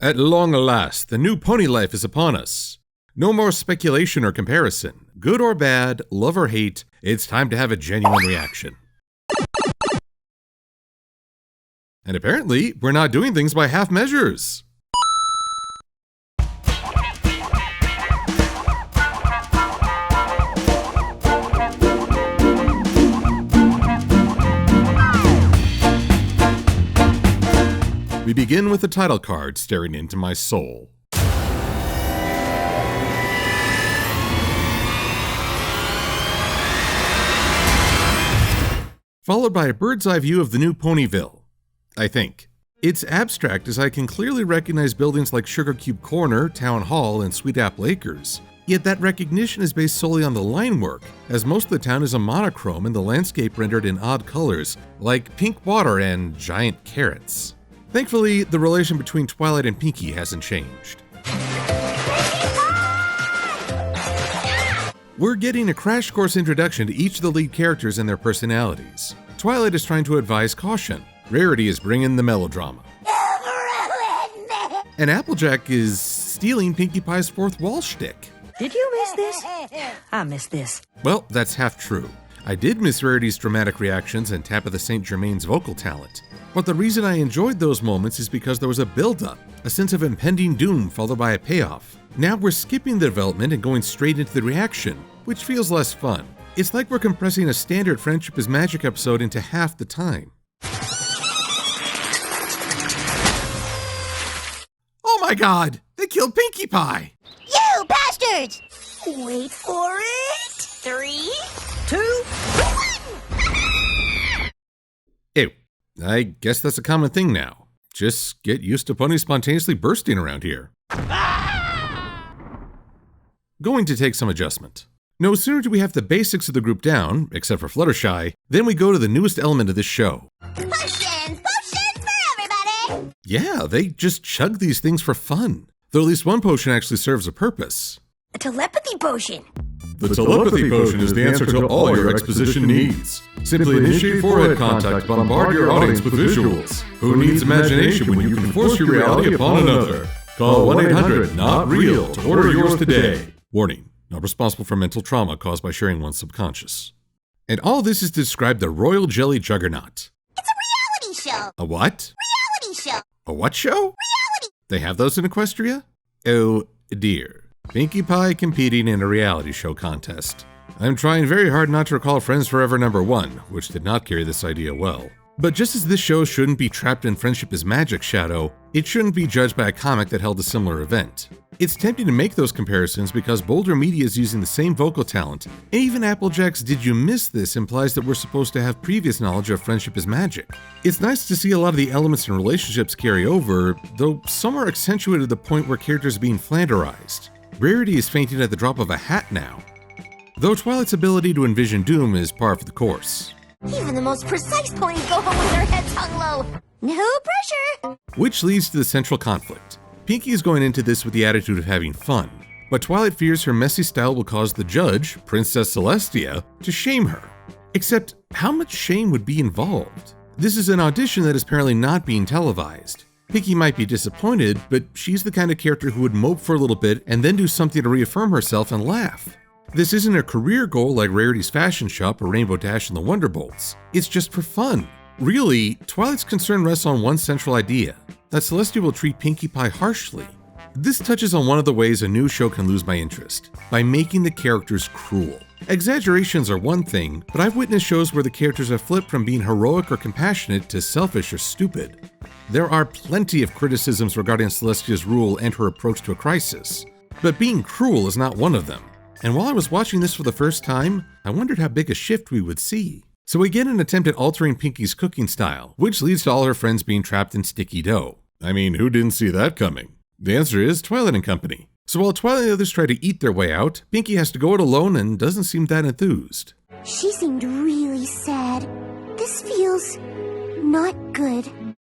At long last, the new pony life is upon us. No more speculation or comparison. Good or bad, love or hate, it's time to have a genuine reaction. And apparently, we're not doing things by half measures. We begin with the title card staring into my soul. Followed by a bird's eye view of the new Ponyville, I think. It's abstract as I can clearly recognize buildings like Sugar Cube Corner, Town Hall, and Sweet Apple Acres. Yet that recognition is based solely on the line work, as most of the town is a monochrome and the landscape rendered in odd colors, like pink water and giant carrots. Thankfully, the relation between Twilight and Pinkie hasn't changed. We're getting a crash course introduction to each of the lead characters and their personalities. Twilight is trying to advise caution. Rarity is bringing the melodrama. And Applejack is stealing Pinkie Pie's fourth wall shtick. Did you miss this? I missed this. Well, that's half true. I did miss Rarity's dramatic reactions and Tabitha St. Germain's vocal talent. But the reason I enjoyed those moments is because there was a build-up, a sense of impending doom followed by a payoff. Now we're skipping the development and going straight into the reaction, which feels less fun. It's like we're compressing a standard Friendship is Magic episode into half the time. Oh my god! They killed Pinkie Pie! You bastards! Wait for it! 3, 2, 1! Ew. I guess that's a common thing now. Just get used to ponies spontaneously bursting around here. Going to take some adjustment. No sooner do we have the basics of the group down, except for Fluttershy, then we go to the newest element of this show. Potions! Potions for everybody! Yeah, they just chug these things for fun. Though at least one potion actually serves a purpose. A telepathy potion! The telepathy potion is the answer to all your exposition needs. Simply initiate forehead contact, bombard your audience with visuals. Who needs imagination when you can force your reality upon another? Call 1-800-NOT-REAL to order yours today. Warning, not responsible for mental trauma caused by sharing one's subconscious. And all this is to describe the Royal Jelly Juggernaut. It's a reality show! A what? Reality show! A what show? Reality! They have those in Equestria? Oh dear. Pinkie Pie competing in a reality show contest. I'm trying very hard not to recall Friends Forever #1, which did not carry this idea well. But just as this show shouldn't be trapped in Friendship is Magic shadow, it shouldn't be judged by a comic that held a similar event. It's tempting to make those comparisons because Boulder Media is using the same vocal talent, and even Applejack's Did You Miss This implies that we're supposed to have previous knowledge of Friendship is Magic. It's nice to see a lot of the elements and relationships carry over, though some are accentuated to the point where characters are being flanderized. Rarity is fainting at the drop of a hat now. Though Twilight's ability to envision doom is par for the course. Even the most precise ponies go home with their heads hung low. No pressure! Which leads to the central conflict. Pinkie is going into this with the attitude of having fun, but Twilight fears her messy style will cause the judge, Princess Celestia, to shame her. Except, how much shame would be involved? This is an audition that is apparently not being televised. Pinkie might be disappointed, but she's the kind of character who would mope for a little bit and then do something to reaffirm herself and laugh. This isn't a career goal like Rarity's Fashion Shop or Rainbow Dash and the Wonderbolts. It's just for fun. Really, Twilight's concern rests on one central idea, that Celestia will treat Pinkie Pie harshly. This touches on one of the ways a new show can lose my interest, by making the characters cruel. Exaggerations are one thing, but I've witnessed shows where the characters have flipped from being heroic or compassionate to selfish or stupid. There are plenty of criticisms regarding Celestia's rule and her approach to a crisis, but being cruel is not one of them. And while I was watching this for the first time, I wondered how big a shift we would see. So we get an attempt at altering Pinkie's cooking style, which leads to all her friends being trapped in sticky dough. I mean, who didn't see that coming? The answer is Twilight and Company. So while Twilight and the others try to eat their way out, Pinkie has to go it alone and doesn't seem that enthused. She seemed really sad. This feels not good.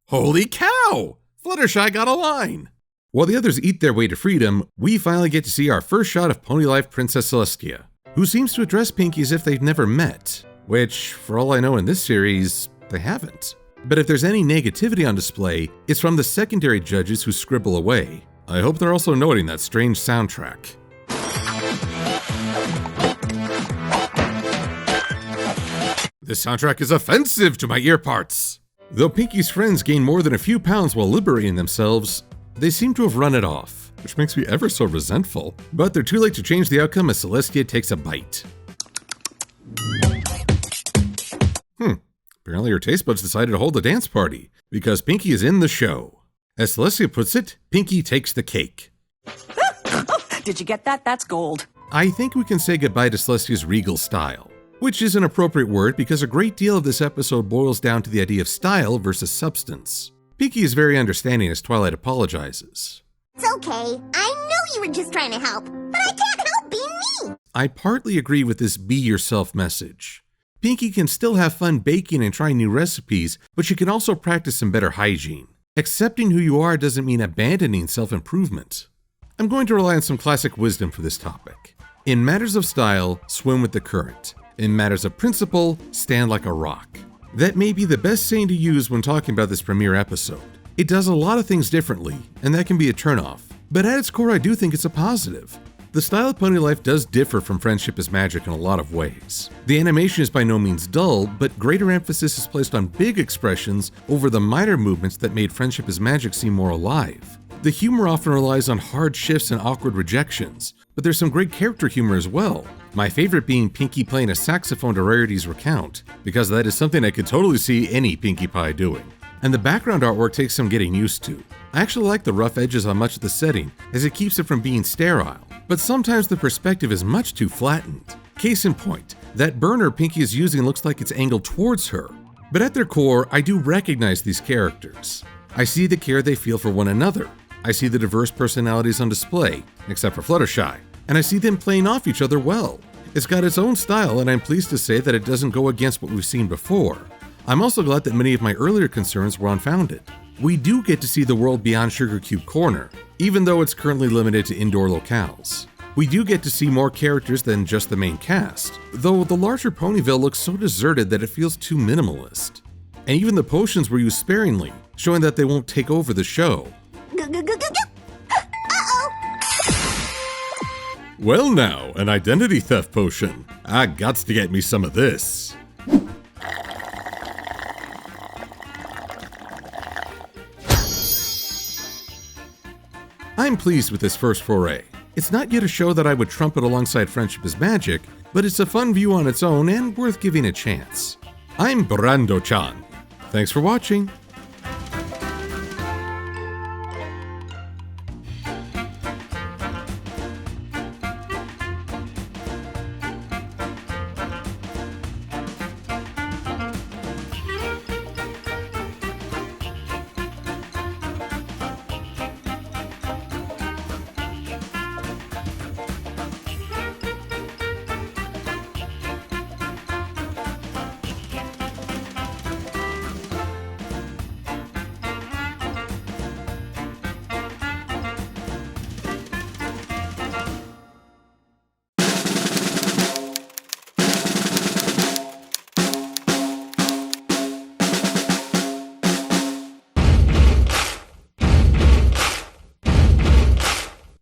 Holy cow! Fluttershy got a line! While the others eat their way to freedom, we finally get to see our first shot of Pony Life Princess Celestia, who seems to address Pinkie as if they've never met, which, for all I know in this series, they haven't. But if there's any negativity on display, it's from the secondary judges who scribble away. I hope they're also noting that strange soundtrack. This soundtrack is offensive to my ear parts. Though Pinky's friends gain more than a few pounds while liberating themselves, they seem to have run it off, which makes me ever so resentful. But they're too late to change the outcome as Celestia takes a bite. Apparently her taste buds decided to hold a dance party, because Pinky is in the show. As Celestia puts it, Pinky takes the cake. Did you get that? That's gold. I think we can say goodbye to Celestia's regal style, which is an appropriate word because a great deal of this episode boils down to the idea of style versus substance. Pinky is very understanding as Twilight apologizes. It's okay. I know you were just trying to help, but I can't help being me. I partly agree with this be yourself message. Pinky can still have fun baking and trying new recipes, but she can also practice some better hygiene. Accepting who you are doesn't mean abandoning self-improvement. I'm going to rely on some classic wisdom for this topic. In matters of style, swim with the current. In matters of principle, stand like a rock. That may be the best saying to use when talking about this premiere episode. It does a lot of things differently, and that can be a turnoff. But at its core, I do think it's a positive. The style of Pony Life does differ from Friendship is Magic in a lot of ways. The animation is by no means dull, but greater emphasis is placed on big expressions over the minor movements that made Friendship is Magic seem more alive. The humor often relies on hard shifts and awkward rejections, but there's some great character humor as well. My favorite being Pinky playing a saxophone to Rarity's recount, because that is something I could totally see any Pinkie Pie doing. And the background artwork takes some getting used to. I actually like the rough edges on much of the setting, as it keeps it from being sterile. But sometimes the perspective is much too flattened. Case in point, that burner Pinky is using looks like it's angled towards her. But at their core, I do recognize these characters. I see the care they feel for one another. I see the diverse personalities on display, except for Fluttershy, and I see them playing off each other well. It's got its own style, and I'm pleased to say that it doesn't go against what we've seen before. I'm also glad that many of my earlier concerns were unfounded. We do get to see the world beyond Sugar Cube Corner, even though it's currently limited to indoor locales. We do get to see more characters than just the main cast, though the larger Ponyville looks so deserted that it feels too minimalist. And even the potions were used sparingly, showing that they won't take over the show. Well now, an identity theft potion. I gots to get me some of this. I'm pleased with this first foray. It's not yet a show that I would trumpet alongside Friendship is Magic, but it's a fun view on its own and worth giving a chance. I'm Brando-chan. Thanks for watching.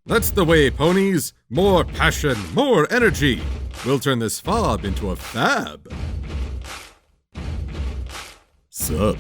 That's the way, ponies. More passion, more energy. We'll turn this fob into a fab. Sup?